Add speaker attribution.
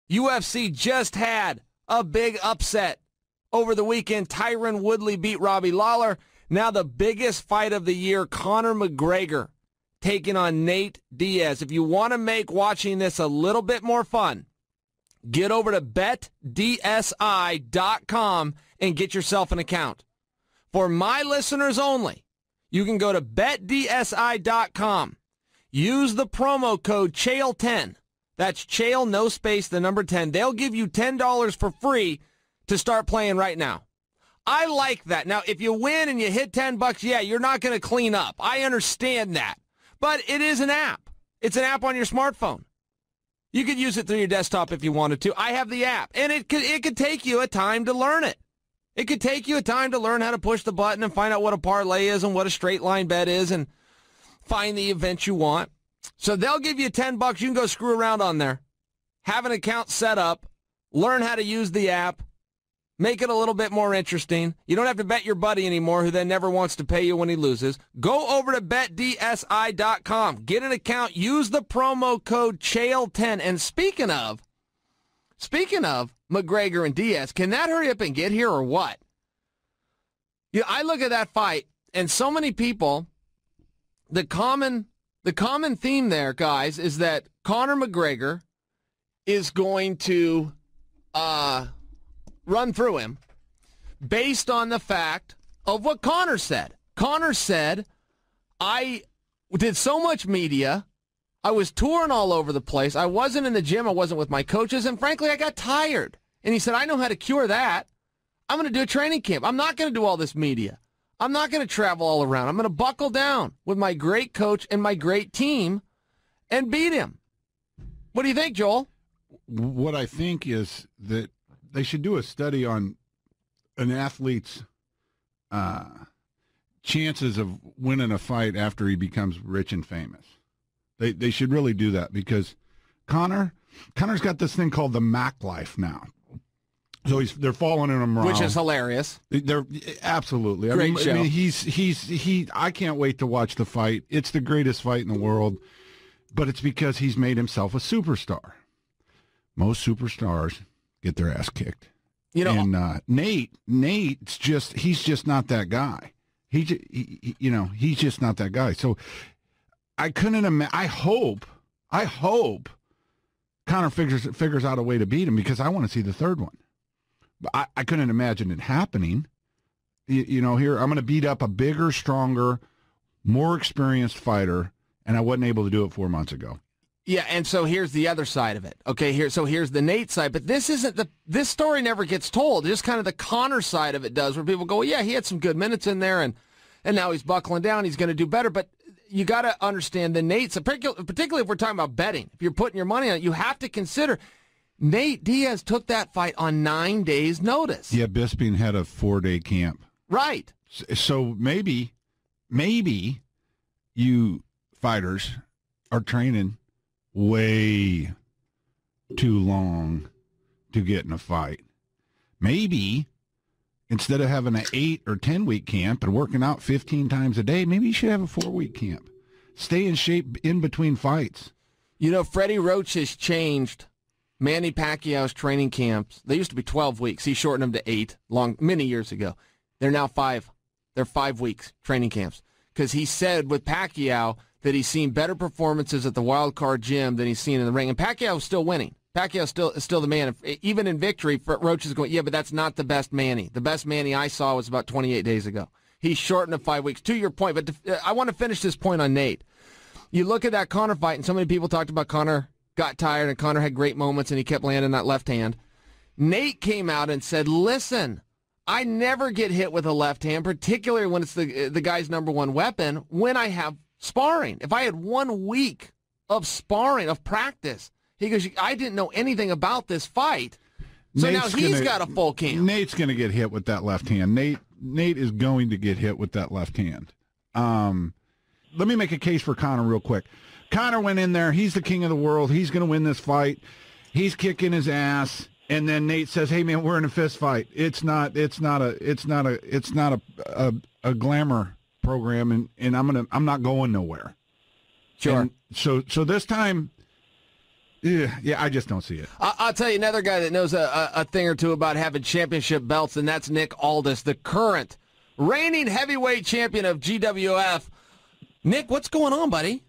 Speaker 1: UFC just had a big upset over the weekend. Tyron Woodley beat Robbie Lawler. Now the biggest fight of the year, Conor McGregor taking on Nate Diaz. If you want to make watching this a little bit more fun, get over to betdsi.com and get yourself an account. For my listeners only, you can go to betdsi.com. Use the promo code Chael10. That's Chael, no space, the number 10. They'll give you $10 for free to start playing right now. I like that. Now, if you win and you hit $10, yeah, you're not going to clean up. I understand that. But it is an app. It's an app on your smartphone. You could use it through your desktop if you wanted to. I have the app, and it could take you a time to learn it. It could take you a time to learn how to push the button and find out what a parlay is and what a straight line bet is and find the event you want. So they'll give you $10. You can go screw around on there. Have an account set up. Learn how to use the app. Make it a little bit more interesting. You don't have to bet your buddy anymore who then never wants to pay you when he loses. Go over to betdsi.com. Get an account. Use the promo code Chael10. And speaking of McGregor and Diaz, can that hurry up and get here or what? Yeah, I look at that fight, and so many people, the common theme there, guys, is that Conor McGregor is going to run through him based on the fact of what Conor said. Conor said, I did so much media, I was touring all over the place, I wasn't in the gym, I wasn't with my coaches, and frankly, I got tired. And he said, I know how to cure that. I'm going to do a training camp. I'm not going to do all this media. I'm not going to travel all around. I'm going to buckle down with my great coach and my great team and beat him. What do you think, Joel?
Speaker 2: What I think is that they should do a study on an athlete's chances of winning a fight after he becomes rich and famous. They should really do that because Conor's got this thing called the Mac life now. So they're following him around,
Speaker 1: which is hilarious.
Speaker 2: They're absolutely
Speaker 1: great show.
Speaker 2: I mean, I can't wait to watch the fight. It's the greatest fight in the world, but it's because he's made himself a superstar. Most superstars get their ass kicked. You know, and Nate's he's just not that guy. He's just not that guy. So I couldn't imagine. I hope Conor figures out a way to beat him because I want to see the third one. But I couldn't imagine it happening. Here I'm going to beat up a bigger, stronger, more experienced fighter, and I wasn't able to do it 4 months ago.
Speaker 1: Yeah, and so here's the other side of it. Okay, here's the Nate side, but this story never gets told. Just kind of the Conor side of it does, where people go, well, yeah, he had some good minutes in there, and now he's buckling down. He's going to do better, but you got to understand the Nate's, particularly if we're talking about betting. If you're putting your money on it, you have to consider Nate Diaz took that fight on 9 days' notice.
Speaker 2: Yeah, Bisping had a 4-day camp.
Speaker 1: Right.
Speaker 2: So maybe you fighters are training way too long to get in a fight. Maybe instead of having an 8 or 10 week camp and working out 15 times a day, maybe you should have a 4-week camp. Stay in shape in between fights.
Speaker 1: Freddie Roach has changed Manny Pacquiao's training camps. They used to be 12 weeks. He shortened them to 8 many years ago. They're now 5. They're 5 weeks training camps. Because he said with Pacquiao that he's seen better performances at the Wild Card Gym than he's seen in the ring. And Pacquiao's still winning. Pacquiao's still the man. Even in victory, Roach is going, yeah, but that's not the best Manny. The best Manny I saw was about 28 days ago. He shortened to 5 weeks. To your point, but I want to finish this point on Nate. You look at that Conor fight, and so many people talked about Conor got tired, and Conor had great moments, and he kept landing that left hand. Nate came out and said, listen, I never get hit with a left hand, particularly when it's the guy's number one weapon, when I have sparring. If I had 1 week of sparring, of practice, he goes, I didn't know anything about this fight. So now he's got a full camp.
Speaker 2: Nate's going to get hit with that left hand. Nate is going to get hit with that left hand. Let me make a case for Conor real quick. Conor went in there. He's the king of the world. He's going to win this fight. He's kicking his ass. And then Nate says, "Hey man, we're in a fist fight. It's not a glamour program, and I'm not going nowhere."
Speaker 1: Sure.
Speaker 2: And so this time, Yeah, I just don't see it.
Speaker 1: I'll tell you another guy that knows a thing or two about having championship belts, and that's Nick Aldis, the current reigning heavyweight champion of GWF. Nick, what's going on, buddy?